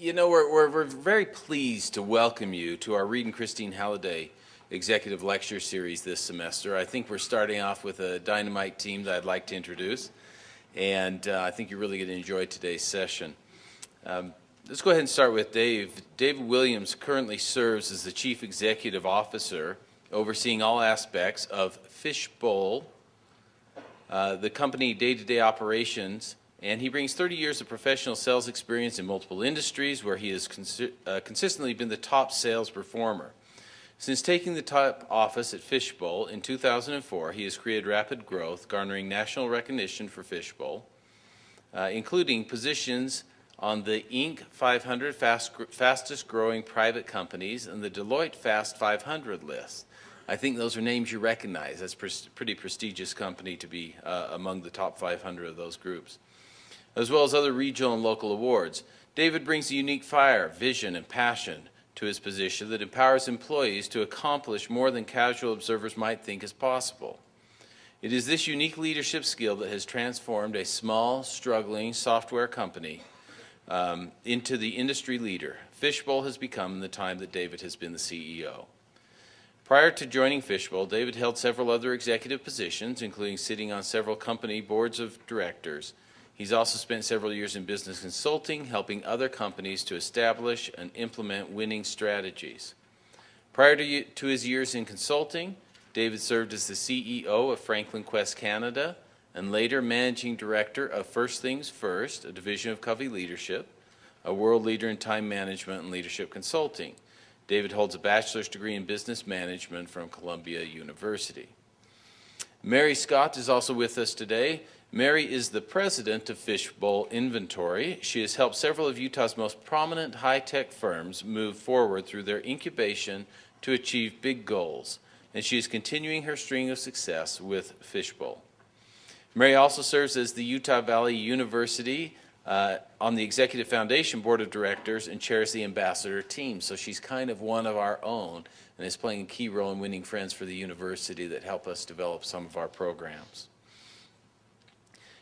We're very pleased to welcome you to our Reed and Christine Halliday Executive Lecture Series this semester. I think we're starting off with a dynamite team that I'd like to introduce, and I think you're really going to enjoy today's session. Let's go ahead and start with Dave. David Williams currently serves as the Chief Executive Officer, overseeing all aspects of Fishbowl, the company day-to-day operations, and he brings 30 years of professional sales experience in multiple industries where he has consistently been the top sales performer. Since taking the top office at Fishbowl in 2004, he has created rapid growth, garnering national recognition for Fishbowl, including positions on the Inc. 500 fastest growing private companies and the Deloitte Fast 500 list. I think those are names you recognize. That's a pretty prestigious company to be among the top 500 of those groups, as well as other regional and local awards. David brings a unique fire, vision, and passion to his position that empowers employees to accomplish more than casual observers might think is possible. It is this unique leadership skill that has transformed a small, struggling software company into the industry leader Fishbowl has become in the time that David has been the CEO. Prior to joining Fishbowl, David held several other executive positions, including sitting on several company boards of directors. He's also spent several years in business consulting, helping other companies to establish and implement winning strategies. Prior to his years in consulting, David served as the CEO of Franklin Quest Canada and later managing director of First Things First, a division of Covey Leadership, a world leader in time management and leadership consulting. David holds a bachelor's degree in business management from Columbia University. Mary Scott is also with us today. Mary is the president of Fishbowl Inventory. She has helped several of Utah's most prominent high-tech firms move forward through their incubation to achieve big goals, and she is continuing her string of success with Fishbowl. Mary also serves as the Utah Valley University on the Executive Foundation Board of Directors and chairs the ambassador team. So she's kind of one of our own and is playing a key role in winning friends for the university that help us develop some of our programs.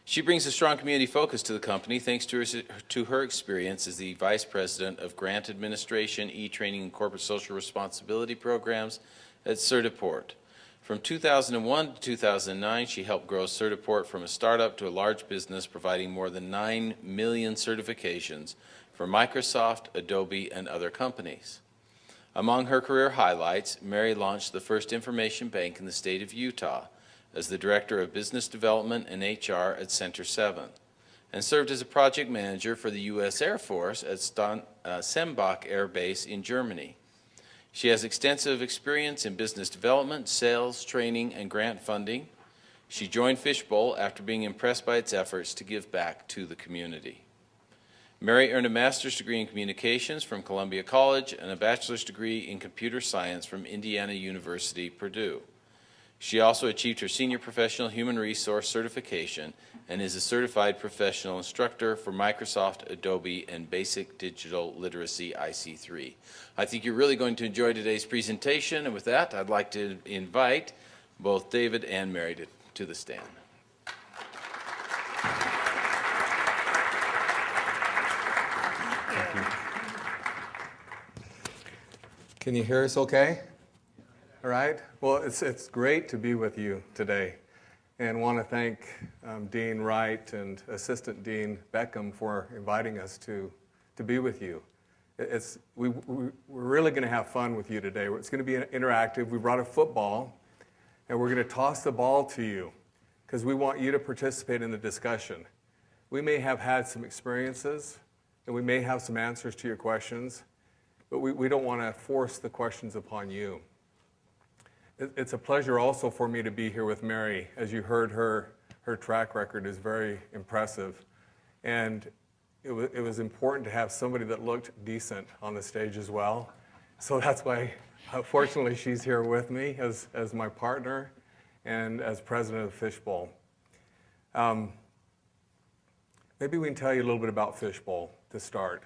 She brings a strong community focus to the company thanks to her experience as the Vice President of Grant Administration, E-Training, and Corporate Social Responsibility Programs at Certiport. From 2001 to 2009, she helped grow Certiport from a startup to a large business, providing more than 9 million certifications for Microsoft, Adobe, and other companies. Among her career highlights, Mary launched the first information bank in the state of Utah as the Director of Business Development and HR at Center 7, and served as a project manager for the U.S. Air Force at Sembach Air Base in Germany. She has extensive experience in business development, sales, training, and grant funding. She joined Fishbowl after being impressed by its efforts to give back to the community. Mary earned a master's degree in communications from Columbia College and a bachelor's degree in computer science from Indiana University, Purdue. She also achieved her senior professional human resource certification and is a certified professional instructor for Microsoft, Adobe, and Basic Digital Literacy IC3. I think you're really going to enjoy today's presentation, and with that, I'd like to invite both David and Mary to the stand. Thank you. Can you hear us okay? All right. Well, it's great to be with you today, and want to thank Dean Wright and Assistant Dean Beckham for inviting us to be with you. We're really going to have fun with you today. It's going to be interactive. We brought a football, and we're going to toss the ball to you because we want you to participate in the discussion. We may have had some experiences, and we may have some answers to your questions, but we don't want to force the questions upon you. It's a pleasure also for me to be here with Mary. As you heard, her track record is very impressive. And it was important to have somebody that looked decent on the stage as well. So that's why, fortunately, she's here with me as my partner and as president of Fishbowl. Maybe we can tell you a little bit about Fishbowl to start.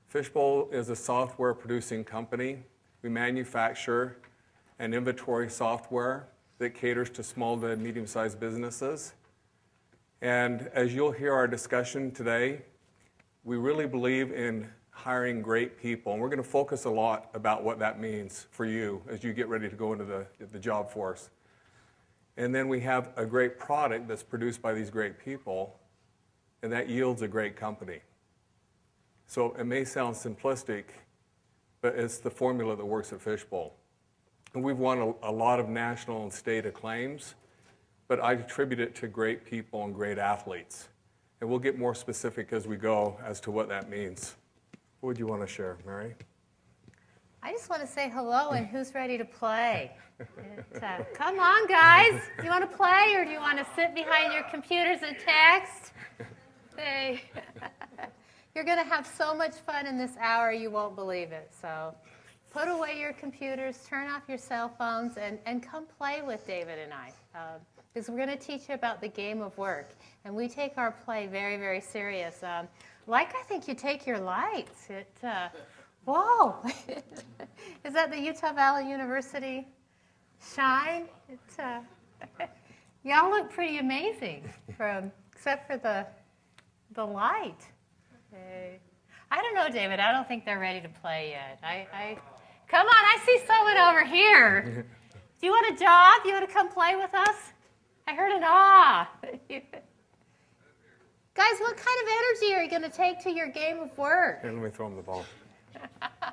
Fishbowl is a software producing company. We manufacture and inventory software that caters to small to medium-sized businesses. And as you'll hear our discussion today, we really believe in hiring great people. And we're going to focus a lot about what that means for you as you get ready to go into the job force. And then we have a great product that's produced by these great people, and that yields a great company. So it may sound simplistic, but it's the formula that works at Fishbowl. And we've won a lot of national and state acclaims, but I attribute it to great people and great athletes. And we'll get more specific as we go as to what that means. What would you want to share, Mary? I just want to say hello and who's ready to play? Come on, guys. Do you want to play or do you want to sit behind your computers and text? Hey. You're going to have so much fun in this hour, you won't believe it. So put away your computers, turn off your cell phones, and come play with David and I. Because we're going to teach you about the game of work. And we take our play very, very serious. Like I think you take your lights. Whoa. Is that the Utah Valley University shine? Y'all look pretty amazing, except for the light. Okay. I don't know, David. I don't think they're ready to play yet. Come on, I see someone over here. Do you want a job? You want to come play with us? I heard an ah. Guys, what kind of energy are you going to take to your game of work? Here, let me throw him the ball.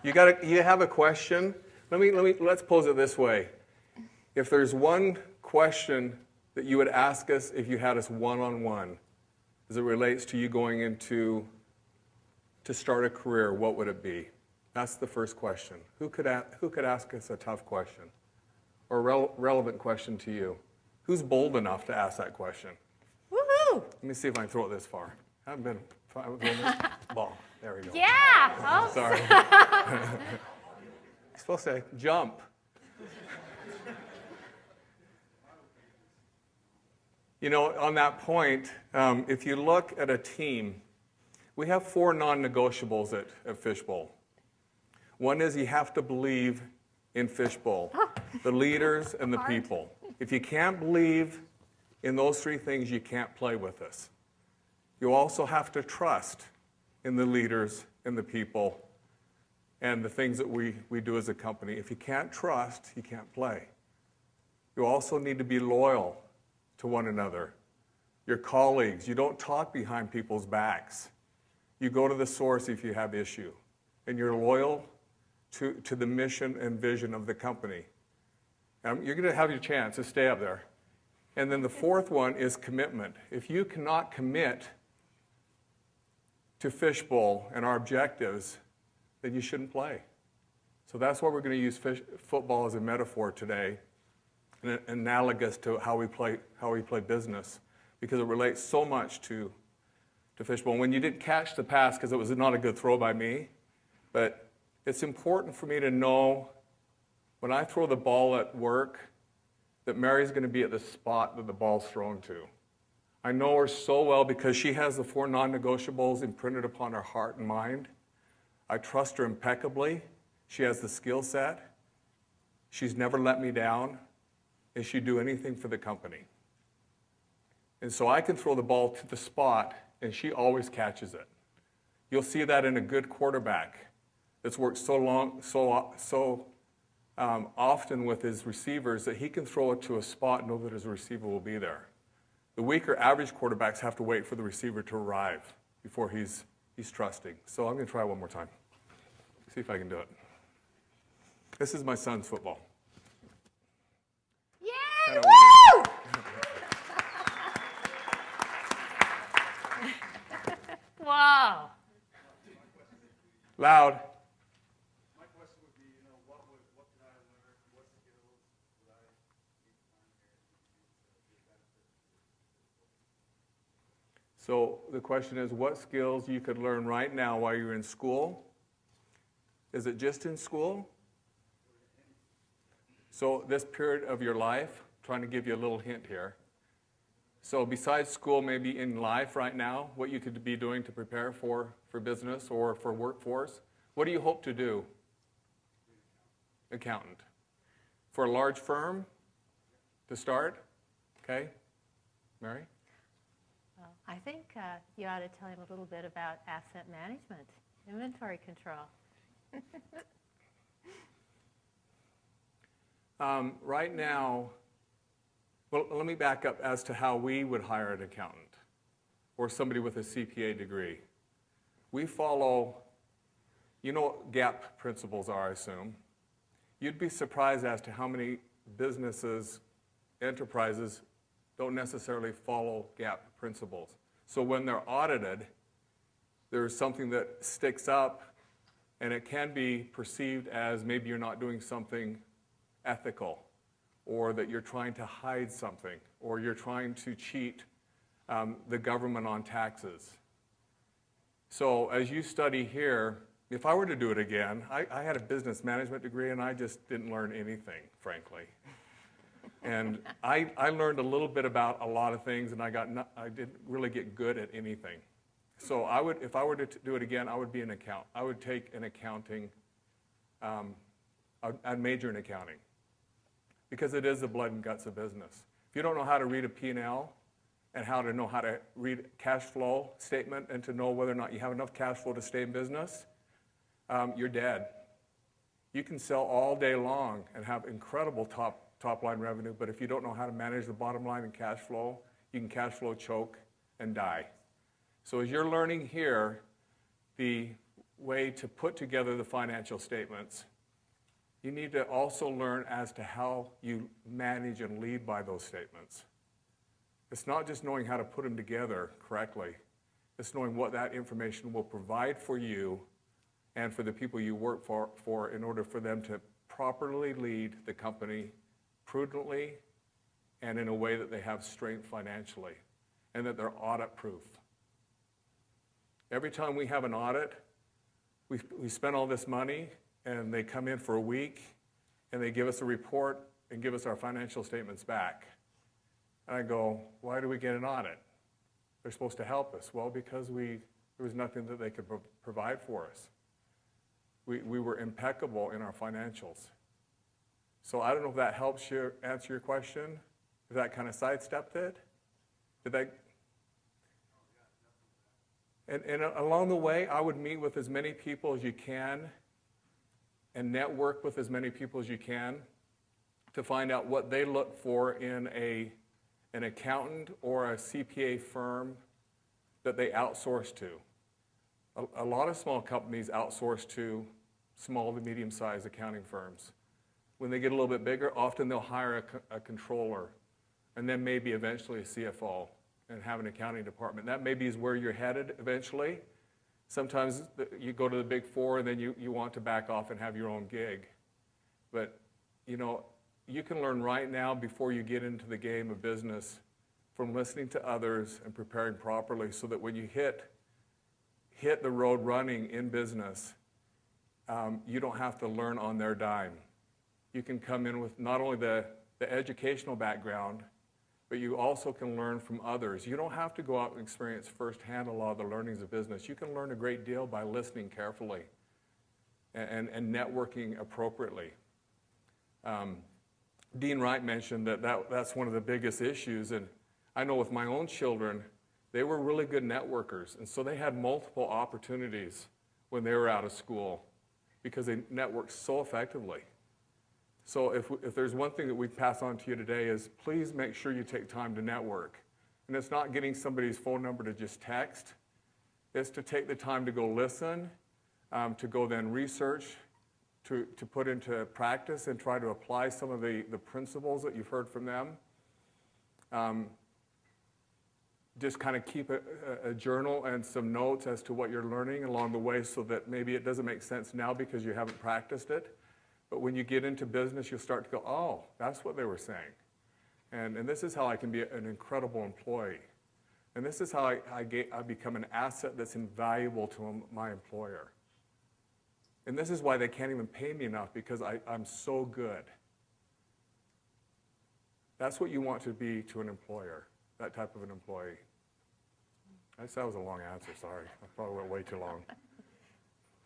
You have a question? Let's pose it this way. If there's one question that you would ask us if you had us one-on-one, as it relates to you going into to start a career, what would it be? That's the first question. Who could ask us a tough question or a relevant question to you? Who's bold enough to ask that question? Woohoo! Let me see if I can throw it this far. I haven't been throwing this ball. There we go. Yeah. Oh. Sorry. I'm supposed to jump. You know, on that point, if you look at a team, we have 4 non-negotiables at Fishbowl. One is you have to believe in Fishbowl, the leaders and the people. If you can't believe in those 3 things, you can't play with us. You also have to trust in the leaders and the people and the things that we do as a company. If you can't trust, you can't play. You also need to be loyal to one another. Your colleagues, you don't talk behind people's backs. You go to the source if you have issue. And you're loyal to the mission and vision of the company. You're going to have your chance to stay up there. And then the 4th one is commitment. If you cannot commit to Fishbowl and our objectives, then you shouldn't play. So that's why we're going to use football as a metaphor today, and analogous to how we play business, because it relates so much to Fishbowl. When you didn't catch the pass, because it was not a good throw by me, but it's important for me to know when I throw the ball at work that Mary's going to be at the spot that the ball's thrown to. I know her so well because she has the 4 non-negotiables imprinted upon her heart and mind. I trust her impeccably. She has the skill set. She's never let me down, and she'd do anything for the company. And so I can throw the ball to the spot, and she always catches it. You'll see that in a good quarterback that's worked so often with his receivers that he can throw it to a spot and know that his receiver will be there. The weaker average quarterbacks have to wait for the receiver to arrive before he's trusting. So I'm going to try one more time. See if I can do it. This is my son's football. Yay! Woo! Wow. Loud. My question would be, what can I learn? What skills would I need to learn here to be a benefit? So the question is, what skills you could learn right now while you're in school? Is it just in school? So this period of your life, trying to give you a little hint here. So besides school, maybe in life right now, what you could be doing to prepare for business or for workforce, what do you hope to do? Accountant. For a large firm to start? Okay. Mary? Well, I think you ought to tell him a little bit about asset management. Inventory control. Right now, well, let me back up as to how we would hire an accountant or somebody with a CPA degree. We follow, you know what GAAP principles are, I assume. You'd be surprised as to how many businesses, enterprises, don't necessarily follow GAAP principles. So when they're audited, there's something that sticks up, and it can be perceived as maybe you're not doing something ethical, or that you're trying to hide something, or you're trying to cheat the government on taxes. So as you study here, if I were to do it again, I had a business management degree, and I just didn't learn anything, frankly. And I learned a little bit about a lot of things, and I didn't really get good at anything. So if I were to do it again, I would be an accountant. I would take an accounting, I'd major in accounting, because it is the blood and guts of business. If you don't know how to read a P&L and how to know how to read a cash flow statement and to know whether or not you have enough cash flow to stay in business, you're dead. You can sell all day long and have incredible top line revenue, but if you don't know how to manage the bottom line and cash flow, you can cash flow choke and die. So as you're learning here, the way to put together the financial statements, you need to also learn as to how you manage and lead by those statements. It's not just knowing how to put them together correctly. It's knowing what that information will provide for you and for the people you work for in order for them to properly lead the company prudently and in a way that they have strength financially and that they're audit-proof. Every time we have an audit, we spend all this money, and they come in for a week, and they give us a report and give us our financial statements back. And I go, why do we get an audit? They're supposed to help us. Well, because there was nothing that they could provide for us. We were impeccable in our financials. So I don't know if that helps you answer your question, if that kind of sidestepped it. Did that? And along the way, I would meet with as many people as you can and network with as many people as you can to find out what they look for in an accountant or a CPA firm that they outsource to. A lot of small companies outsource to small to medium-sized accounting firms. When they get a little bit bigger, often they'll hire a controller and then maybe eventually a CFO and have an accounting department. That maybe is where you're headed eventually. Sometimes you go to the big four and then you want to back off and have your own gig. But, you know, you can learn right now before you get into the game of business from listening to others and preparing properly so that when you hit the road running in business, you don't have to learn on their dime. You can come in with not only the educational background, but you also can learn from others. You don't have to go out and experience firsthand a lot of the learnings of business. You can learn a great deal by listening carefully and networking appropriately. Dean Wright mentioned that's one of the biggest issues, and I know with my own children, they were really good networkers, and so they had multiple opportunities when they were out of school because they networked so effectively. So if there's one thing that we pass on to you today is please make sure you take time to network. And it's not getting somebody's phone number to just text. It's to take the time to go listen, to go then research, to put into practice and try to apply some of the principles that you've heard from them. Just kind of keep a journal and some notes as to what you're learning along the way so that maybe it doesn't make sense now because you haven't practiced it. But when you get into business, you'll start to go, oh, that's what they were saying. And this is how I can be an incredible employee. And this is how I become an asset that's invaluable to my employer. And this is why they can't even pay me enough, because I'm so good. That's what you want to be to an employer, that type of an employee. That was a long answer, sorry. I probably went way too long.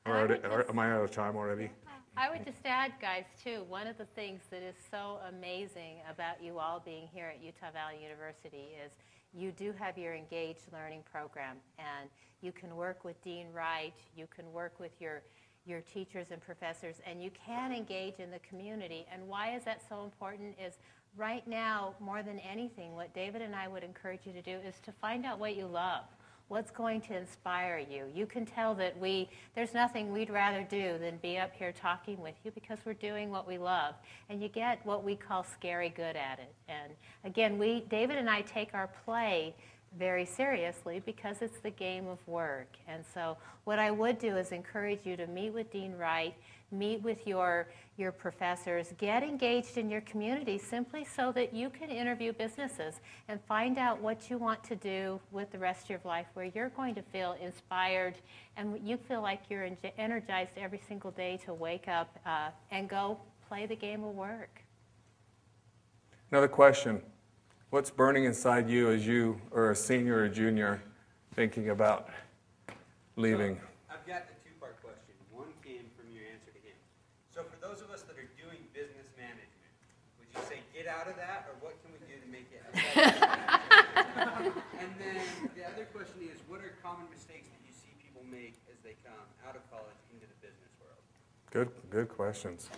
Am I out of time already? I would just add, guys, too, one of the things that is so amazing about you all being here at Utah Valley University is you do have your engaged learning program, and you can work with Dean Wright, you can work with your teachers and professors, and you can engage in the community. And why is that so important is right now, more than anything, what David and I would encourage you to do is to find out what you love. What's going to inspire you? You can tell that there's nothing we'd rather do than be up here talking with you because we're doing what we love. And you get what we call scary good at it. And again, David and I take our play very seriously because it's the game of work. And so what I would do is encourage you to meet with Dean Wright, meet with your professors, get engaged in your community simply so that you can interview businesses and find out what you want to do with the rest of your life, where you're going to feel inspired and you feel like you're energized every single day to wake up and go play the game of work. Another question. What's burning inside you as you are a senior or junior thinking about leaving? So, I've got a two-part question. One came from your answer to him. So for those of us that are doing business management, would you say get out of that, or what can we do to make it effective? And then the other question is, what are common mistakes that you see people make as they come out of college into the business world? Good questions.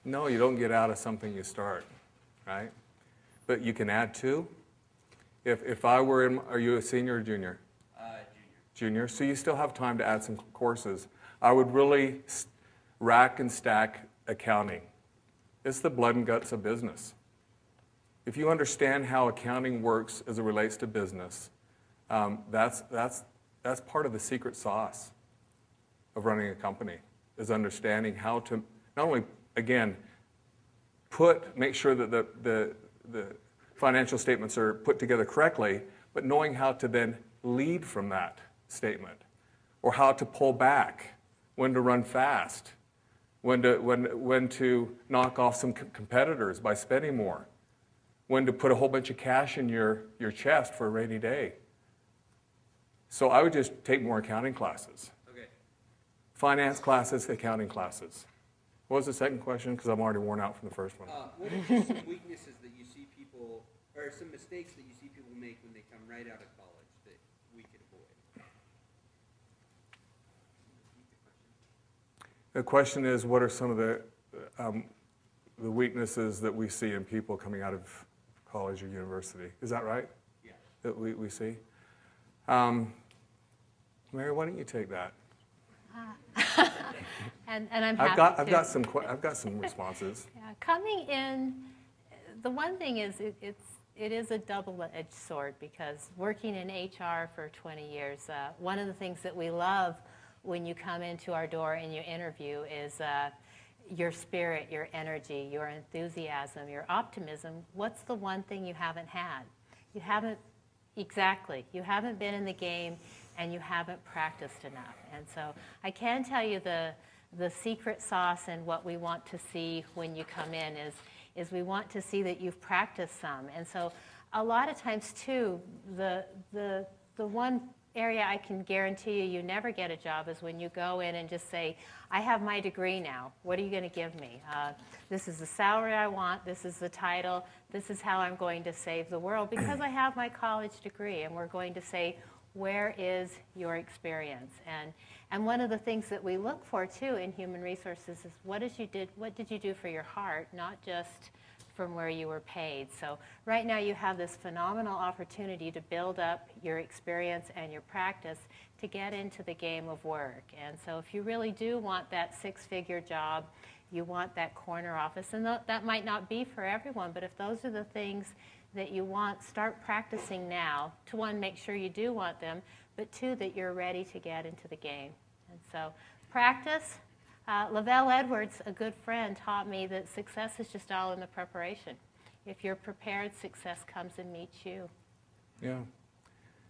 No, you don't get out of something you start, right? But you can add to. If I were in, are you a senior or junior? Junior. So you still have time to add some courses. I would really rack and stack accounting. It's the blood and guts of business. If you understand how accounting works as it relates to business, that's part of the secret sauce of running a company, is understanding how to not only, again, make sure that the financial statements are put together correctly, but knowing how to then lead from that statement, or how to pull back, when to run fast, when to knock off some competitors by spending more, when to put a whole bunch of cash in your chest for a rainy day. So I would just take more accounting classes. Okay. Finance classes, accounting classes. What was the second question? Because I'm already worn out from the first one. What are just some weaknesses that you see people, or some mistakes that you see people make when they come right out of college that we could avoid? The question is, what are some of the weaknesses that we see in people coming out of college or university? Is that right? Yeah. That we see? Mary, why don't you take that? And I'm happy to. I've got some responses. Yeah, coming in, the one thing is it is a double-edged sword, because working in HR for 20 years, one of the things that we love when you come into our door and you interview is your spirit, your energy, your enthusiasm, your optimism. What's the one thing you haven't had? You haven't been in the game, and you haven't practiced enough. And so I can tell you the secret sauce and what we want to see when you come in is we want to see that you've practiced some. And so a lot of times too, the one area I can guarantee you never get a job is when you go in and just say, I have my degree now. What are you going to give me? This is the salary I want. This is the title. This is how I'm going to save the world because I have my college degree. And we're going to say, where is your experience? And one of the things that we look for too in human resources is what did you do for your heart, not just from where you were paid. So right now you have this phenomenal opportunity to build up your experience and your practice to get into the game of work. And so if you really do want that six-figure job, you want that corner office, and that might not be for everyone, but if those are the things that you want, start practicing now to, one, make sure you do want them, but two, that you're ready to get into the game. And so practice. Lavelle Edwards, a good friend, taught me that success is just all in the preparation. If you're prepared, success comes and meets you. Yeah.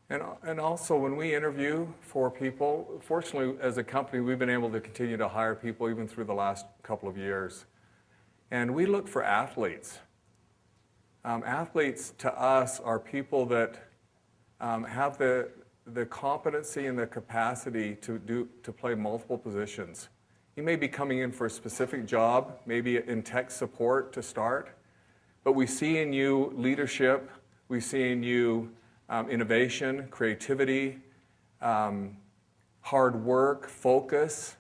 And also when we interview for people, fortunately as a company we've been able to continue to hire people even through the last couple of years. And we look for athletes. Athletes to us are people that have the competency and the capacity to play multiple positions. You may be coming in for a specific job, maybe in tech support to start, but we see in you leadership, We've seen you innovation, creativity, hard work, focus.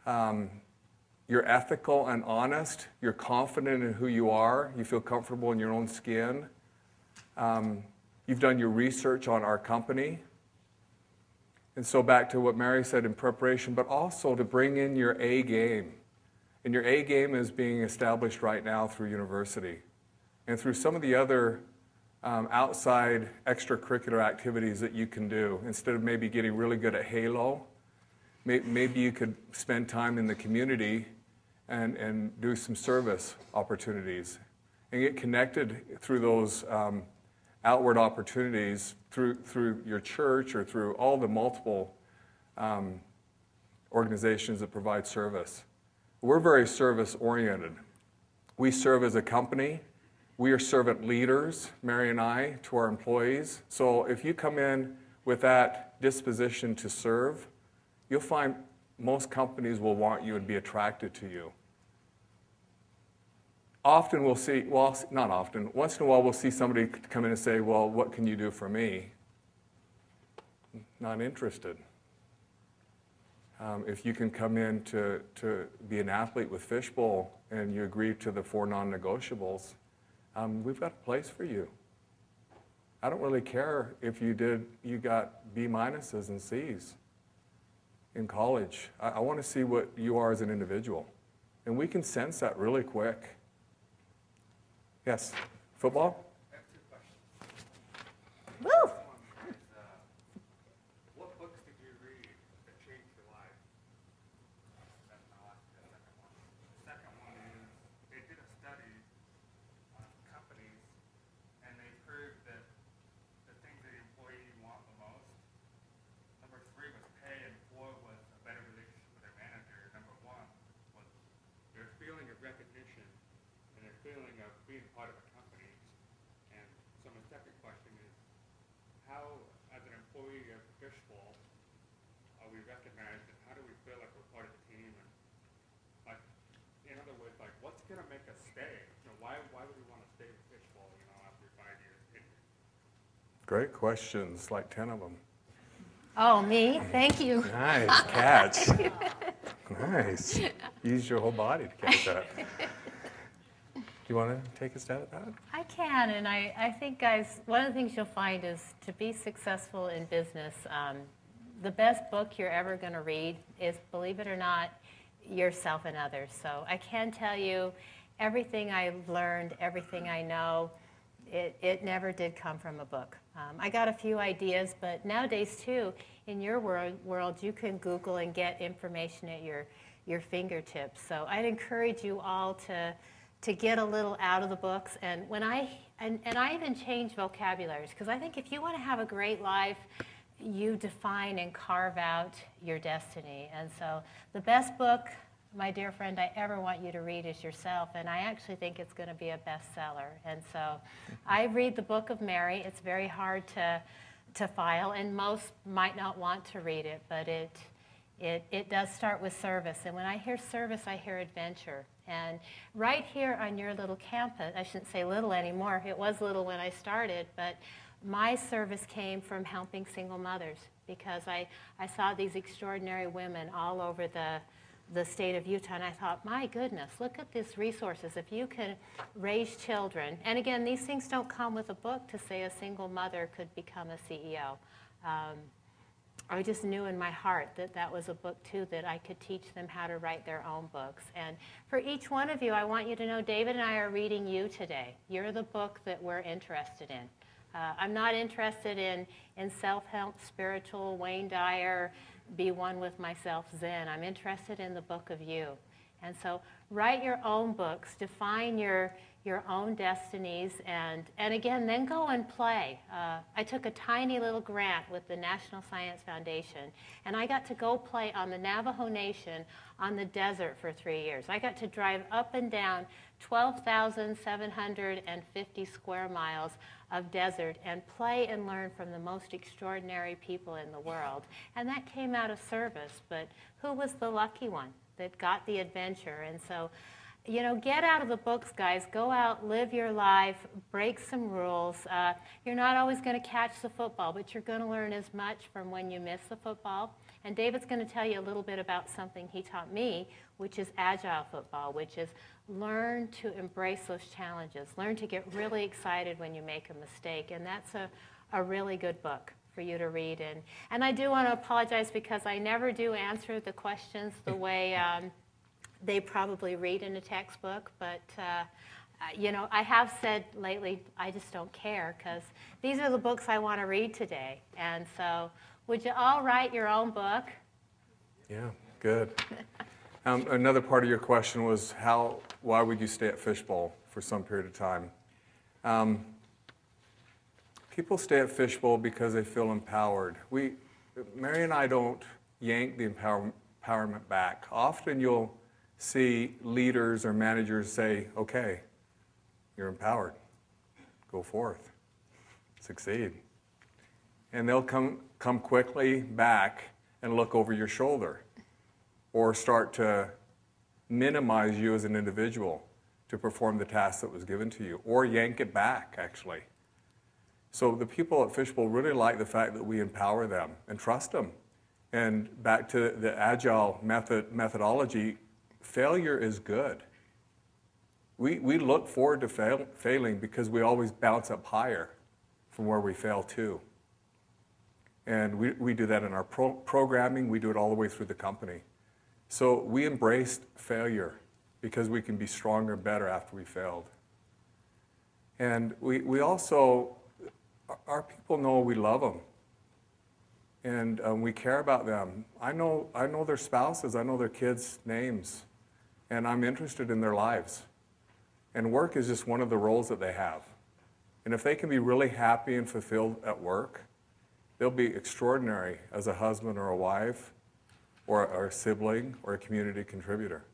You're ethical and honest. You're confident in who you are. You feel comfortable in your own skin. You've done your research on our company. And so back to what Mary said in preparation, but also to bring in your A game. And your A game is being established right now through university and through some of the other outside extracurricular activities that you can do. Instead of maybe getting really good at Halo, maybe you could spend time in the community and do some service opportunities and get connected through those outward opportunities through your church or through all the multiple organizations that provide service. We're very service-oriented. We serve as a company. We are servant leaders, Mary and I, to our employees. So if you come in with that disposition to serve, you'll find most companies will want you and be attracted to you. Often we'll see, well, not often, once in a while we'll see somebody come in and say, well, what can you do for me? Not interested. If you can come in to be an athlete with Fishbowl and you agree to the 4 non-negotiables, we've got a place for you. I don't really care if you got B minuses and C's in college. I want to see what you are as an individual. And we can sense that really quick. Yes, football? I have 2 questions. Woo! One is, what books did you read that changed your life? That's my second one. The second one is, they did a study on companies, and they proved that the things that the employee want the most, number 3 was pay, and 4 was a better relationship with their manager. Number 1 was their feeling of recognition and their feeling of being part of a company. And so my second question is, how, as an employee of Fishbowl, are we recognized, and how do we feel like we're part of the team? And like, in other words, like, what's going to make us stay? You know, why would we want to stay with Fishbowl, you know, after 5 years? Great questions, like 10 of them. Oh, me? Thank you. Nice catch. Nice. Use your whole body to catch that. Do you want to take a stab at that? I can, and I think, guys, one of the things you'll find is to be successful in business, the best book you're ever going to read is, believe it or not, Yourself and Others. So I can tell you everything I've learned, everything I know, it never did come from a book. I got a few ideas, but nowadays, too, in your world, you can Google and get information at your fingertips. So I'd encourage you all to get a little out of the books. And when I even change vocabularies, because I think if you want to have a great life, you define and carve out your destiny. And so the best book, my dear friend, I ever want you to read is Yourself, and I actually think it's going to be a bestseller. And so I read the book of Mary. It's very hard to file, and most might not want to read it, but it does start with service. And when I hear service, I hear adventure. And right here on your little campus, I shouldn't say little anymore, it was little when I started, but my service came from helping single mothers, because I saw these extraordinary women all over the state of Utah, and I thought, my goodness, look at these resources. If you can raise children, and again, these things don't come with a book to say a single mother could become a CEO. I just knew in my heart that that was a book, too, that I could teach them how to write their own books. And for each one of you, I want you to know David and I are reading you today. You're the book that we're interested in. I'm not interested in self-help, spiritual, Wayne Dyer, be one with myself, Zen. I'm interested in the book of you. And so write your own books, define your own destinies, and again, then go and play. I took a tiny little grant with the National Science Foundation, and I got to go play on the Navajo Nation on the desert for 3 years. I got to drive up and down 12,750 square miles of desert and play and learn from the most extraordinary people in the world. And that came out of service, but who was the lucky one that got the adventure? And so you know, get out of the books, guys. Go out, live your life, break some rules. You're not always going to catch the football, but you're going to learn as much from when you miss the football. And David's going to tell you a little bit about something he taught me, which is agile football, which is learn to embrace those challenges. Learn to get really excited when you make a mistake. And that's a really good book for you to read. And I do want to apologize because I never do answer the questions the way they probably read in a textbook, but you know, I have said lately I just don't care because these are the books I want to read today. And so would you all write your own book? Yeah, good. Another part of your question was why would you stay at Fishbowl for some period of time? People stay at Fishbowl because they feel empowered. Mary and I don't yank the empowerment back. Often you'll see leaders or managers say, okay, you're empowered. Go forth. Succeed. And they'll come quickly back and look over your shoulder or start to minimize you as an individual to perform the task that was given to you or yank it back, actually. So the people at Fishbowl really like the fact that we empower them and trust them. And back to the agile methodology, failure is good. We look forward to failing because we always bounce up higher from where we fail to. And we do that in our programming. We do it all the way through the company. So we embraced failure because we can be stronger and better after we failed. And we also, our people know we love them. And we care about them. I know their spouses. I know their kids' names. And I'm interested in their lives. And work is just one of the roles that they have. And if they can be really happy and fulfilled at work, they'll be extraordinary as a husband or a wife or a sibling or a community contributor.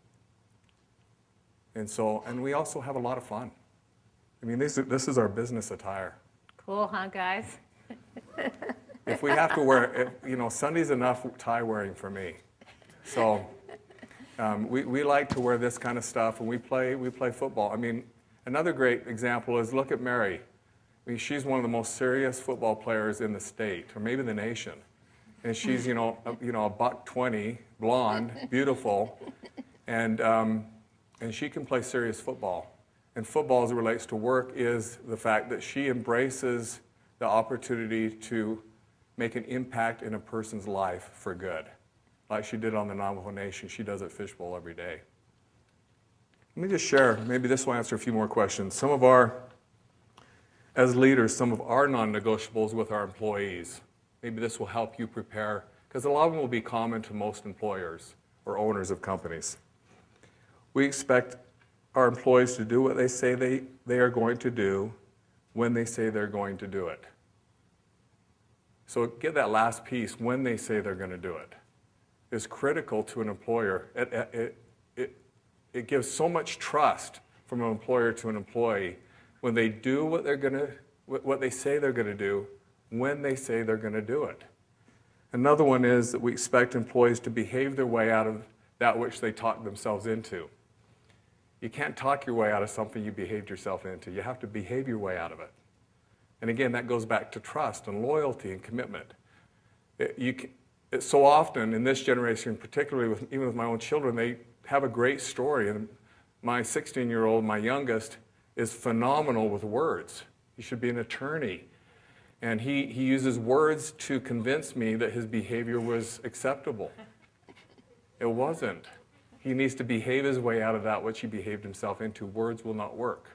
And we also have a lot of fun. I mean, this is our business attire. Cool, huh, guys? If we have to wear, Sunday's enough tie wearing for me. So we like to wear this kind of stuff, and we play football. I mean, another great example is look at Mary. I mean, she's one of the most serious football players in the state, or maybe the nation. And she's, a $120, blonde, beautiful, and she can play serious football. And football, as it relates to work, is the fact that she embraces the opportunity to make an impact in a person's life for good. Like she did on the Navajo Nation, she does at Fishbowl every day. Let me just share, maybe this will answer a few more questions. As leaders, some of our non-negotiables with our employees. Maybe this will help you prepare, because a lot of them will be common to most employers or owners of companies. We expect our employees to do what they say they are going to do when they say they're going to do it. So get that last piece, when they say they're going to do it, is critical to an employer. It gives so much trust from an employer to an employee when they do what they say they're going to do, when they say they're going to do it. Another one is that we expect employees to behave their way out of that which they talk themselves into. You can't talk your way out of something you behaved yourself into. You have to behave your way out of it. And again, that goes back to trust and loyalty and commitment. It's so often in this generation, particularly even with my own children, they have a great story. And my 16-year-old, my youngest, is phenomenal with words. He should be an attorney. And he uses words to convince me that his behavior was acceptable. It wasn't. He needs to behave his way out of that which he behaved himself into. Words will not work.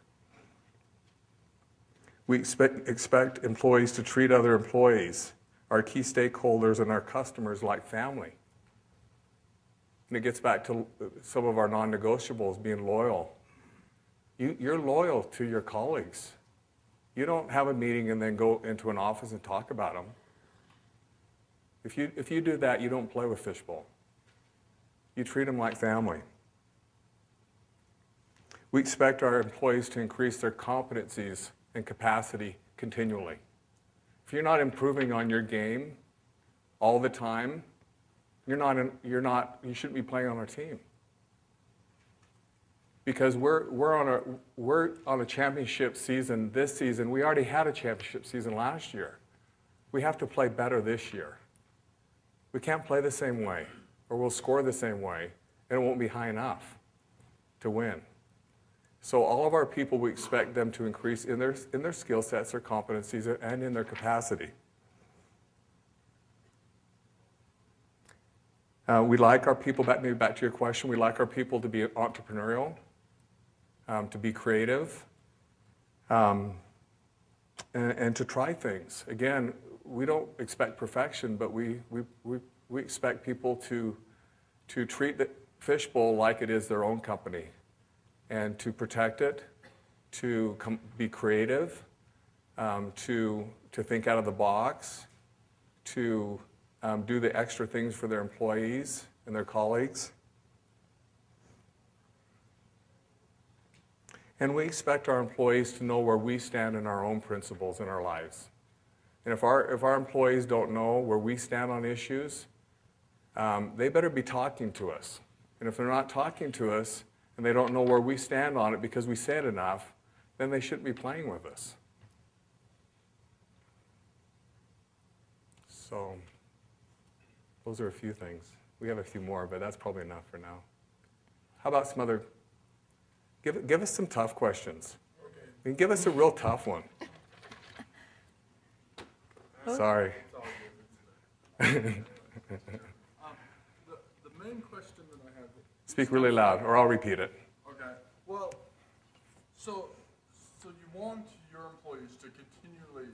We expect employees to treat other employees, our key stakeholders, and our customers like family. And it gets back to some of our non-negotiables, being loyal. You're loyal to your colleagues. You don't have a meeting and then go into an office and talk about them. If you do that, you don't play with Fishbowl. You treat them like family. We expect our employees to increase their competencies and capacity continually. If you're not improving on your game all the time, you shouldn't be playing on our team. because we're on a championship season this season. We already had a championship season last year. We have to play better this year. We can't play the same way, or we'll score the same way, and it won't be high enough to win. So all of our people, we expect them to increase in their skill sets, their competencies, and in their capacity. We like our people, maybe back to your question, we like our people to be entrepreneurial, to be creative, and to try things. Again, we don't expect perfection, but we expect people to treat the Fishbowl like it is their own company, and to protect it, to be creative, to think out of the box, to do the extra things for their employees and their colleagues. And we expect our employees to know where we stand in our own principles in our lives. And if our employees don't know where we stand on issues, they better be talking to us. And if they're not talking to us and they don't know where we stand on it because we say it enough, then they shouldn't be playing with us. So those are a few things. We have a few more, but that's probably enough for now. How about some other? Give us some tough questions. Okay. And give us a real tough one. Sorry. The main question that I have. Speak really loud, or I'll repeat it. Okay. Well, so you want your employees to continually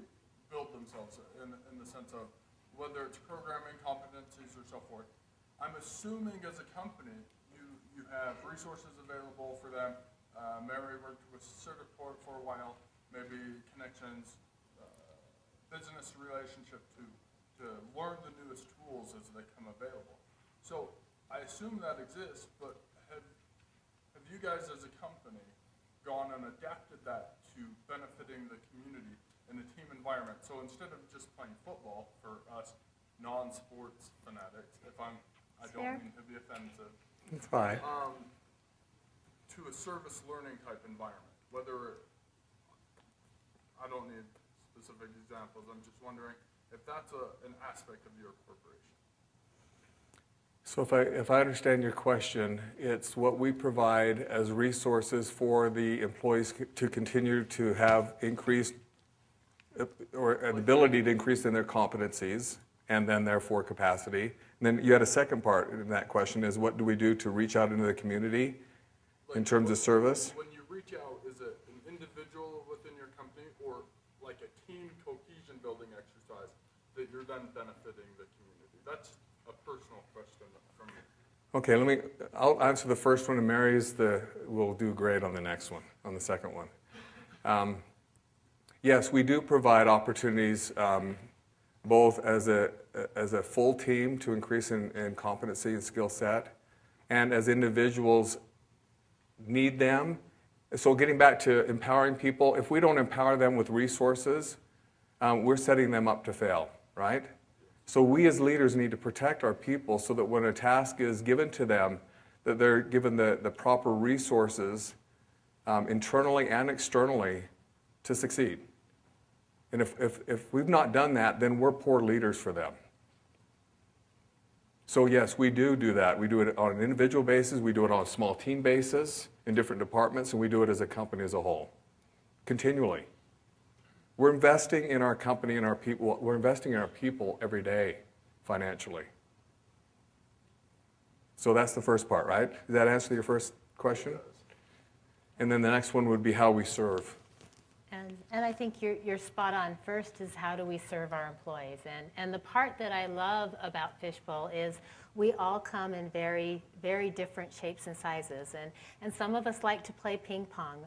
build themselves in the sense of whether it's programming, competencies, or so forth. I'm assuming as a company you have resources available for them. Mary worked with Certiport for a while, maybe connections, business relationship to learn the newest tools as they come available. So I assume that exists, but have you guys as a company gone and adapted that to benefiting the community in a team environment? So instead of just playing football for us non-sports fanatics, I don't mean to be offensive. It's fine. To a service learning type environment, whether I don't need specific examples, I'm just wondering if that's an aspect of your corporation. So if I understand your question, it's what we provide as resources for the employees to continue to have increased or an ability to increase in their competencies and then therefore capacity. And then you had a second part in that question is what do we do to reach out into the community in terms of service? When you reach out, is it an individual within your company or like a team cohesion building exercise that you're then benefiting the community? That's a personal question from me. Okay, I'll answer the first one, and Mary's will do great on the next one, on the second one. Yes, we do provide opportunities both as a full team to increase in competency and skill set, and as individuals need them. So getting back to empowering people, if we don't empower them with resources, we're setting them up to fail, right? So we as leaders need to protect our people so that when a task is given to them, that they're given the proper resources internally and externally to succeed. And if we've not done that, then we're poor leaders for them. So yes, we do that. We do it on an individual basis, we do it on a small team basis in different departments, and we do it as a company as a whole, continually. We're investing in our company and our people. We're investing in our people every day financially. So that's the first part, right? Does that answer your first question? And then the next one would be how we serve. And I think you're spot on. First is how do we serve our employees? And the part that I love about Fishbowl is we all come in very, very different shapes and sizes. And some of us like to play ping pong.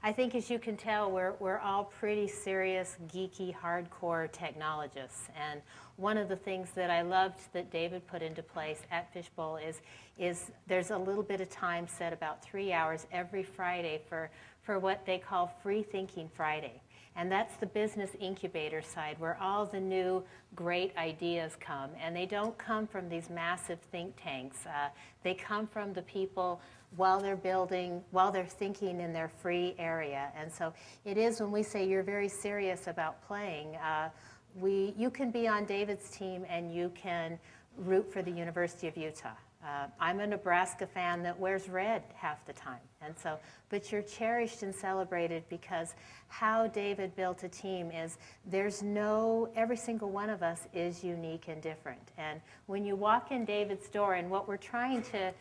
I think as you can tell, we're all pretty serious, geeky, hardcore technologists. And one of the things that I loved that David put into place at Fishbowl is there's a little bit of time set, about 3 hours every Friday for what they call Free Thinking Friday. And that's the business incubator side, where all the new great ideas come. And they don't come from these massive think tanks. They come from the people while they're building, while they're thinking in their free area. And so it is, when we say you're very serious about playing, you can be on David's team and you can root for the University of Utah. I'm a Nebraska fan that wears red half the time. And so, but you're cherished and celebrated, because how David built a team is every single one of us is unique and different. And when you walk in David's door, and what we're trying to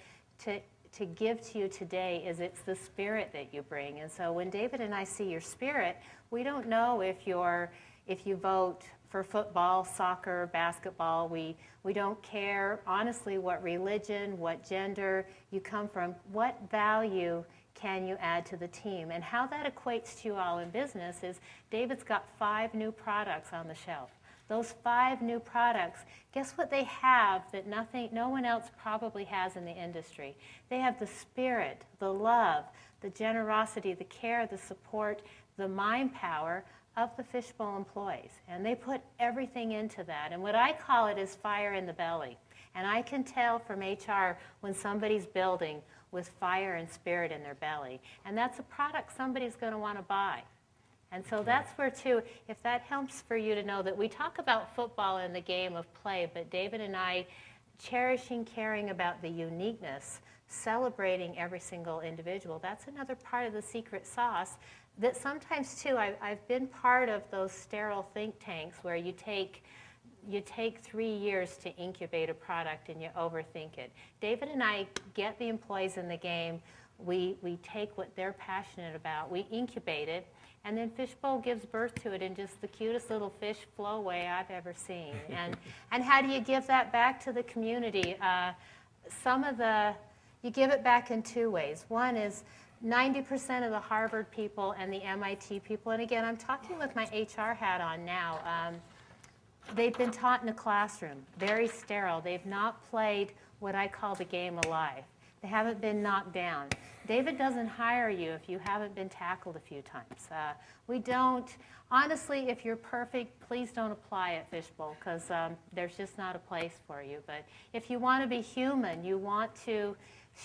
give to you today is it's the spirit that you bring. And so when David and I see your spirit, we don't know if you vote for football, soccer, basketball. We don't care, honestly, what religion, what gender you come from. What value can you add to the team? And how that equates to you all in business is David's got 5 new products on the shelf. Those 5 new products, guess what they have that no one else probably has in the industry? They have the spirit, the love, the generosity, the care, the support, the mind power of the Fishbowl employees. And they put everything into that. And what I call it is fire in the belly. And I can tell from HR when somebody's building with fire and spirit in their belly. And that's a product somebody's going to want to buy. And so that's where, too, if that helps for you to know that we talk about football and the game of play, but David and I cherishing, caring about the uniqueness, celebrating every single individual, that's another part of the secret sauce that sometimes, too, I've been part of those sterile think tanks where you take 3 years to incubate a product and you overthink it. David and I get the employees in the game. We take what they're passionate about. We incubate it. And then Fishbowl gives birth to it in just the cutest little fish flowway I've ever seen. And how do you give that back to the community? You give it back in 2 ways. One is 90% of the Harvard people and the MIT people, and again, I'm talking with my HR hat on now, they've been taught in a classroom, very sterile. They've not played what I call the game of life. They haven't been knocked down. David doesn't hire you if you haven't been tackled a few times. We don't, honestly, if you're perfect, please don't apply at Fishbowl, because there's just not a place for you. But if you want to be human, you want to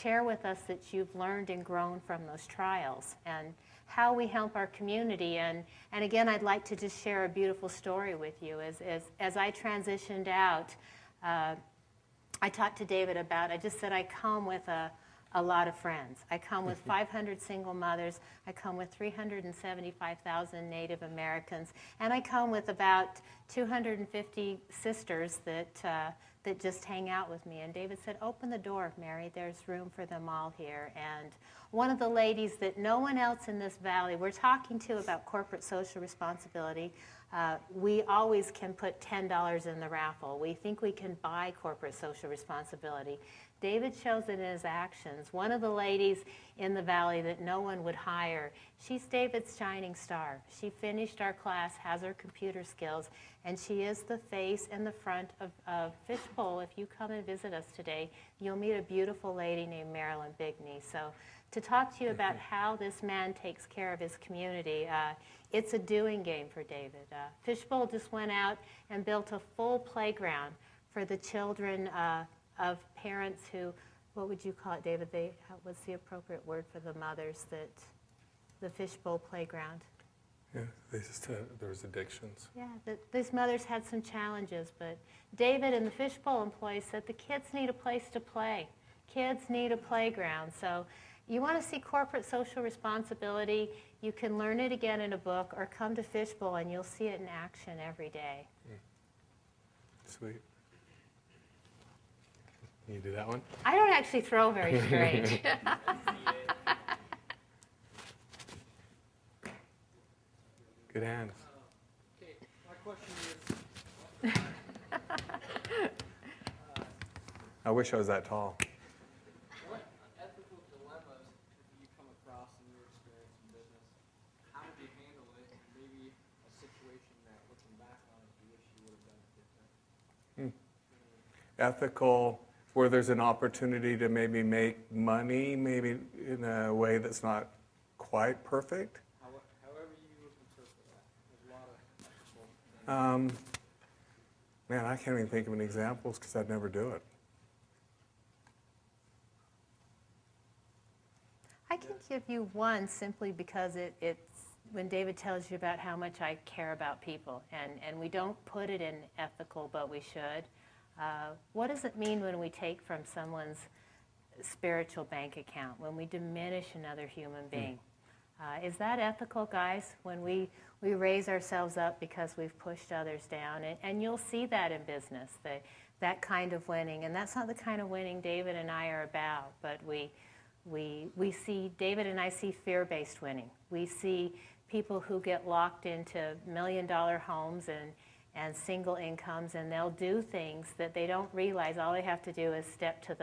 share with us that you've learned and grown from those trials and how we help our community. And again, I'd like to just share a beautiful story with you. As I transitioned out, I talked to David about, I just said I come with a lot of friends. I come with 500 single mothers. I come with 375,000 Native Americans. And I come with about 250 sisters that just hang out with me. And David said, open the door, Mary. There's room for them all here. And one of the ladies that no one else in this valley, we're talking to about corporate social responsibility. We always can put $10 in the raffle. We think we can buy corporate social responsibility. David shows it in his actions. One of the ladies in the valley that no one would hire, she's David's shining star. She finished our class, has her computer skills, and she is the face and the front of Fishbowl. If you come and visit us today, you'll meet a beautiful lady named Marilyn Bigney. So to talk to you about how this man takes care of his community, it's a doing game for David. Fishbowl just went out and built a full playground for the children of parents who, what would you call it, David? What's the appropriate word for the mothers that the Fishbowl playground? Yeah, there was addictions. Yeah, these mothers had some challenges, but David and the Fishbowl employees said the kids need a place to play. Kids need a playground. So you want to see corporate social responsibility, you can learn it again in a book or come to Fishbowl and you'll see it in action every day. Sweet. Can you do that one? I don't actually throw very straight. Good hands. Okay, my question is, I wish I was that tall. what ethical dilemmas have you come across in your experience in business? How did you handle it? And maybe a situation that, looking back on it, you wish you would have done it different? Ethical, where there's an opportunity to maybe make money, maybe in a way that's not quite perfect. However you would interpret that. Man, I can't even think of any examples because I'd never do it. I can give you one simply because it's when David tells you about how much I care about people, and we don't put it in ethical, but we should. What does it mean when we take from someone's spiritual bank account, when we diminish another human being? Is that ethical, guys, when we raise ourselves up because we've pushed others down? And you'll see that in business, that kind of winning. And that's not the kind of winning David and I are about, but we see, David and I see fear-based winning. We see people who get locked into million-dollar homes and single incomes, and they'll do things that they don't realize. All they have to do is step to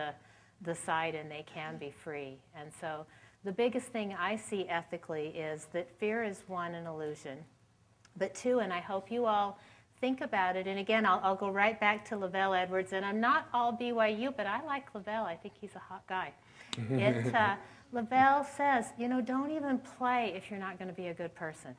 the side and they can be free. And so the biggest thing I see ethically is that fear is one, an illusion. But two, and I hope you all think about it, and again, I'll go right back to Lavelle Edwards, and I'm not all BYU, but I like Lavelle. I think he's a hot guy. Lavelle says, don't even play if you're not going to be a good person.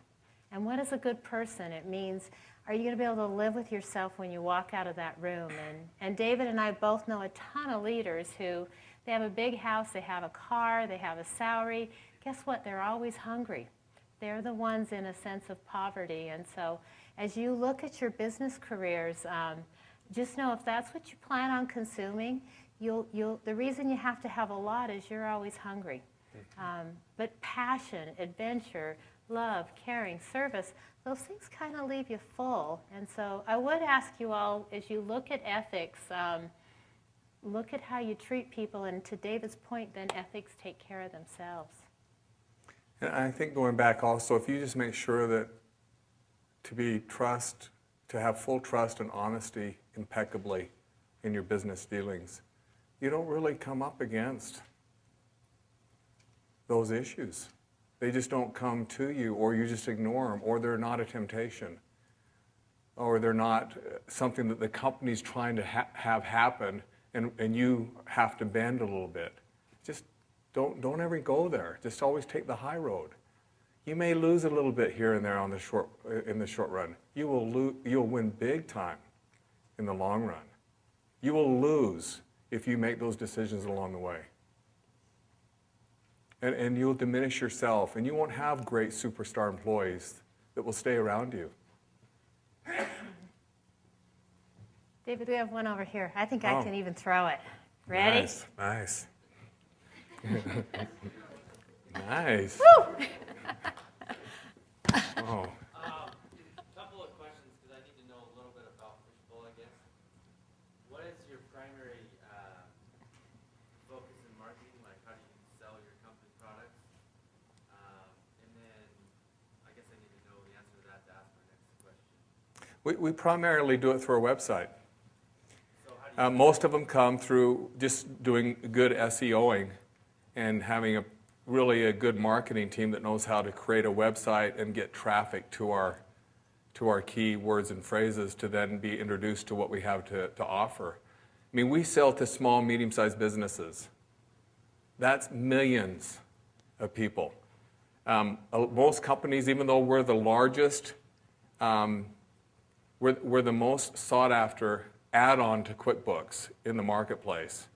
And what is a good person? It means, are you going to be able to live with yourself when you walk out of that room? And David and I both know a ton of leaders who, they have a big house, they have a car, they have a salary. Guess what? They're always hungry. They're the ones in a sense of poverty. And so as you look at your business careers, just know if that's what you plan on consuming, the reason you have to have a lot is you're always hungry. But passion, adventure, love, caring, service, those things kind of leave you full. And so I would ask you all, as you look at ethics, look at how you treat people, and to David's point, then ethics take care of themselves. And I think going back also, if you just make sure that to have full trust and honesty impeccably in your business dealings, you don't really come up against those issues. They just don't come to you, or you just ignore them, or they're not a temptation, or they're not something that the company's trying to have happen, and you have to bend a little bit. Just don't ever go there. Just always take the high road. You may lose a little bit here and there in the short run. You'll win big time in the long run. You will lose if you make those decisions along the way. And you'll diminish yourself, and you won't have great superstar employees that will stay around you. David, we have one over here. I think I can even throw it. Ready? Nice. Nice. Woo! Oh. Couple of questions, because I need to know a little bit about Fishbowl, I guess. What is your primary focus in marketing? Like, how do you sell your company products? And then, I guess I need to know the answer to that to ask my next question. We primarily do it through our website. So how do you Most of them come through just doing good SEOing and having really a good marketing team that knows how to create a website and get traffic to our key words and phrases to then be introduced to what we have to offer. I mean, we sell to small, medium-sized businesses. That's millions of people. Most companies, even though we're the largest, we're the most sought-after add-on to QuickBooks in the marketplace.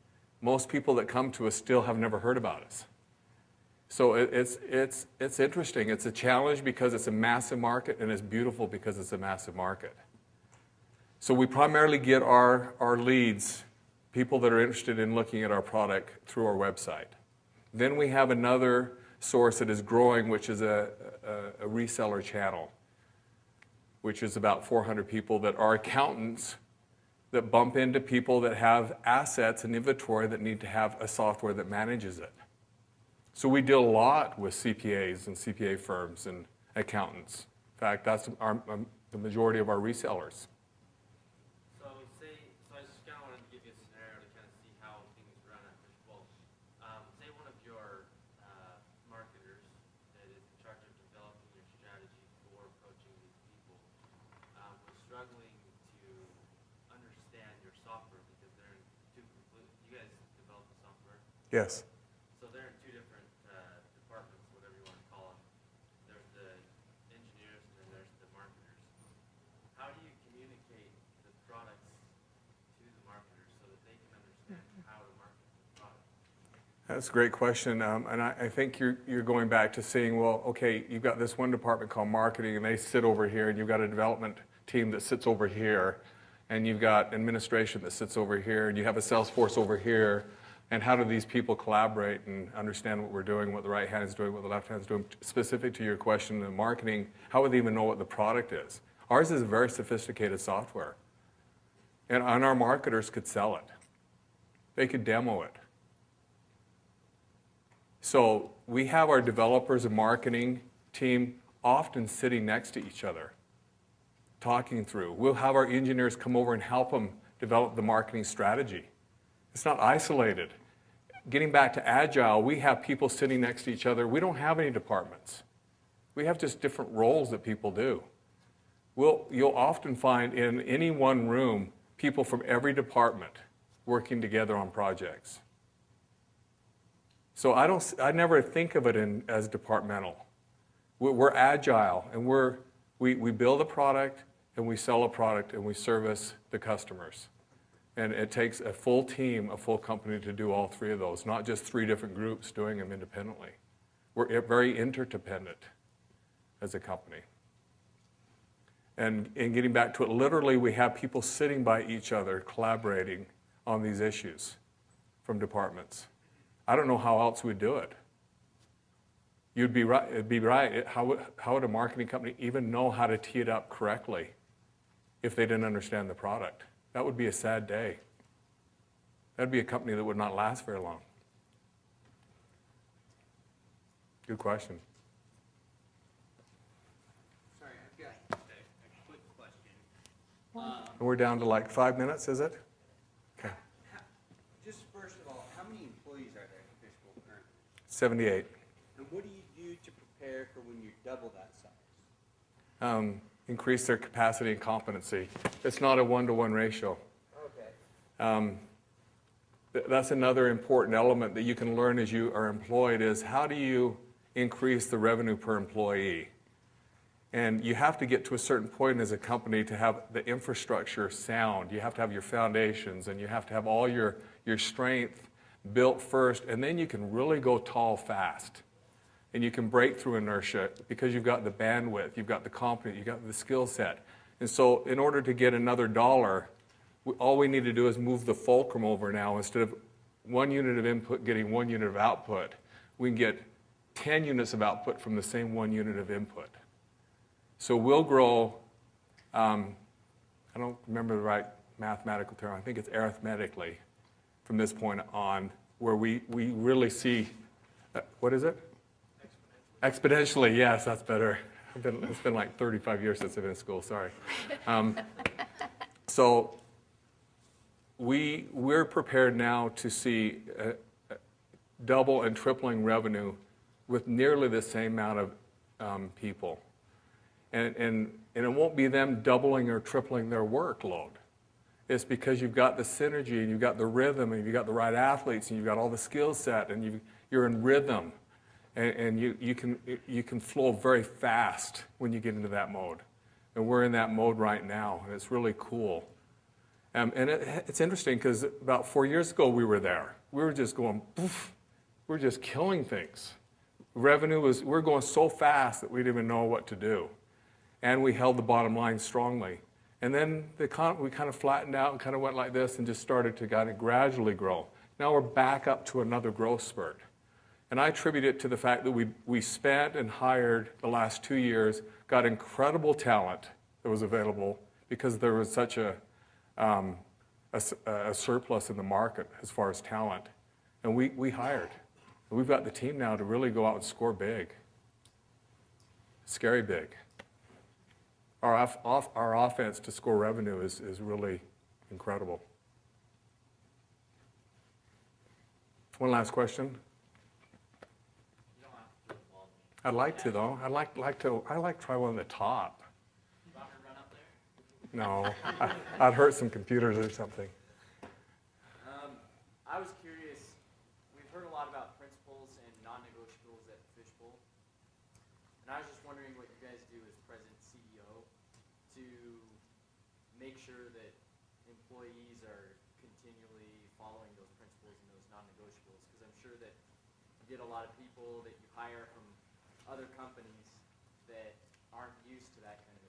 Most people that come to us still have never heard about us. So it's interesting. It's a challenge because it's a massive market, and it's beautiful because it's a massive market. So we primarily get our leads, people that are interested in looking at our product, through our website. Then we have another source that is growing, which is a reseller channel, which is about 400 people that are accountants that bump into people that have assets and inventory that need to have a software that manages it. So we deal a lot with CPAs and CPA firms and accountants. In fact, that's the majority of our resellers. So I just kind of wanted to give you a scenario to kind of see how things run at Fishbowl. Say one of your marketers that is in charge of developing your strategy for approaching these people was struggling to understand your software because they're in two complete. You guys develop the software. Yes. So they're in two different departments, whatever you want to call them. There's the engineers and then there's the marketers. How do That's a great question, and I think you're going back to seeing, well, okay, you've got this one department called marketing, and they sit over here, and you've got a development team that sits over here, and you've got administration that sits over here, and you have a sales force over here, and how do these people collaborate and understand what we're doing, what the right hand is doing, what the left hand is doing? Specific to your question in marketing, how would they even know what the product is? Ours is very sophisticated software, and our marketers could sell it. They could demo it. So we have our developers and marketing team often sitting next to each other, talking through. We'll have our engineers come over and help them develop the marketing strategy. It's not isolated. Getting back to Agile, we have people sitting next to each other. We don't have any departments. We have just different roles that people do. You'll often find in any one room people from every department working together on projects. So I never think of it as departmental. We're agile, and we build a product, and we sell a product, and we service the customers. And it takes a full team, a full company to do all three of those, not just three different groups doing them independently. We're very interdependent as a company. And in getting back to it, literally we have people sitting by each other collaborating on these issues from departments. I don't know how else we'd do it. You'd be right. It'd be right. How would a marketing company even know how to tee it up correctly if they didn't understand the product? That would be a sad day. That'd be a company that would not last very long. Good question. Sorry, I've got a quick question. And we're down to like 5 minutes, is it? Okay. Just first of all, how many employees are there at Fishbowl currently? 78. And what do you do to prepare for when you double that size? Increase their capacity and competency. It's not a one-to-one ratio. Okay. That's another important element that you can learn as you are employed is how do you increase the revenue per employee? And you have to get to a certain point as a company to have the infrastructure sound. You have to have your foundations, and you have to have all your strength built first, and then you can really go tall fast. And you can break through inertia because you've got the bandwidth, you've got the competence, you've got the skill set. And so in order to get another dollar, all we need to do is move the fulcrum over now. Instead of 1 unit of input getting 1 unit of output, we can get 10 units of output from the same 1 unit of input. So we'll grow, I don't remember the right mathematical term, I think it's arithmetically from this point on, where we really see, what is it? Exponentially, yes, that's better. It's been like 35 years since I've been in school, sorry. So we're prepared now to see double and tripling revenue with nearly the same amount of people. And it won't be them doubling or tripling their workload. It's because you've got the synergy, and you've got the rhythm, and you've got the right athletes, and you've got all the skill set, and you're in rhythm. And you can flow very fast when you get into that mode. And we're in that mode right now, and it's really cool. And it's interesting because about 4 years ago we were there. We were just going, poof, we're just killing things. We're going so fast that we didn't even know what to do. And we held the bottom line strongly. And then we kind of flattened out and kind of went like this and just started to kind of gradually grow. Now we're back up to another growth spurt. And I attribute it to the fact that we spent and hired the last 2 years, got incredible talent that was available because there was such a surplus in the market as far as talent. And we hired. And we've got the team now to really go out and score big. Scary big. Our offense to score revenue is really incredible. One last question. I'd like to, though. I'd like to try one at the top. You want me to run up there? No, I'd hurt some computers or something. I was curious, we've heard a lot about principles and non-negotiables at Fishbowl. And I was just wondering what you guys do as president CEO to make sure that employees are continually following those principles and those non-negotiables. Because I'm sure sure that you get a lot of people that you hire from other companies that aren't used to that kind of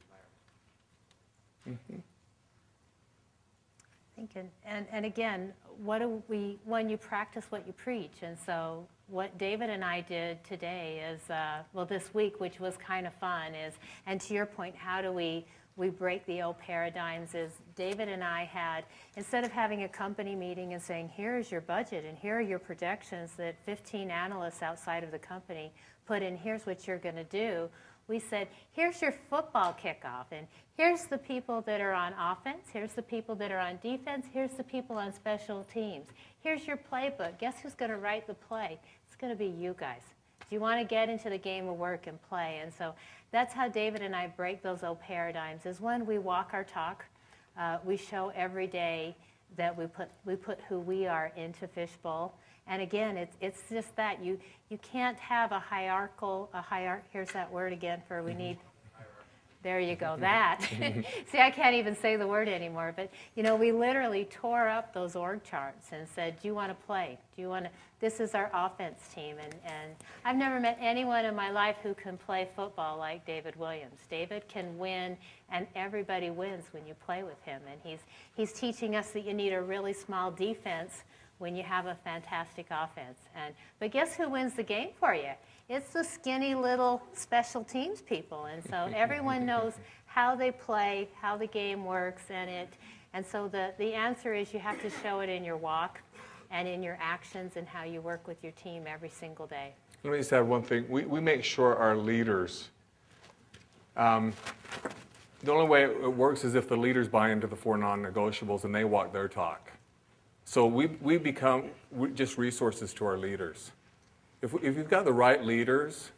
environment. And again, when you practice what you preach. And so what David and I did today is, well, this week, which was kind of fun, is, and to your point, how do we break the old paradigms, is David and I had, instead of having a company meeting and saying, here's your budget and here are your projections that 15 analysts outside of the company put in, here's what you're going to do, we said, here's your football kickoff, and here's the people that are on offense, here's the people that are on defense, here's the people on special teams. Here's your playbook. Guess who's going to write the play? It's going to be you guys. Do you want to get into the game of work and play? And so that's how David and I break those old paradigms, is when we walk our talk. We show every day that we put who we are into Fishbowl. And again, it's just that. You can't have a here's that word again for we need. There you go, that. See, I can't even say the word anymore. But, you know, we literally tore up those org charts and said, do you want to play? Do you want to? This is our offense team. And I've never met anyone in my life who can play football like David Williams. David can win, and everybody wins when you play with him. And he's teaching us that you need a really small defense when you have a fantastic offense. But guess who wins the game for you? It's the skinny little special teams people. And so everyone knows how they play, how the game works, and so the answer is you have to show it in your walk and in your actions and how you work with your team every single day. Let me just add one thing. We make sure our leaders, the only way it works is if the leaders buy into the 4 non-negotiables and they walk their talk. So we become just resources to our leaders. If you've got the right leaders,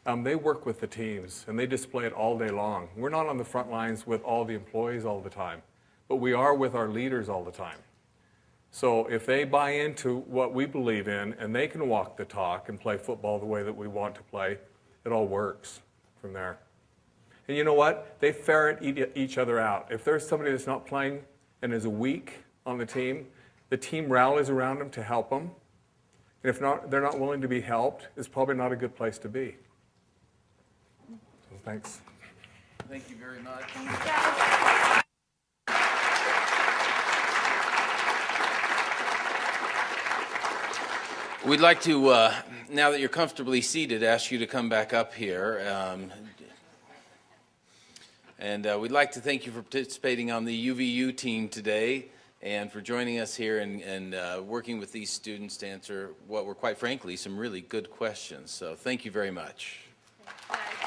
they work with the teams, and they display it all day long. We're not on the front lines with all the employees all the time, but we are with our leaders all the time. So if they buy into what we believe in, and they can walk the talk and play football the way that we want to play, it all works from there. And you know what? They ferret each other out. If there's somebody that's not playing and is weak on the team rallies around them to help them. And if not, they're not willing to be helped, it's probably not a good place to be. So thanks. Thank you very much. Thanks, guys. We'd like to, now that you're comfortably seated, ask you to come back up here. And we'd like to thank you for participating on the UVU team today and for joining us here and working with these students to answer what were, quite frankly, some really good questions. So thank you very much. Thanks, guys.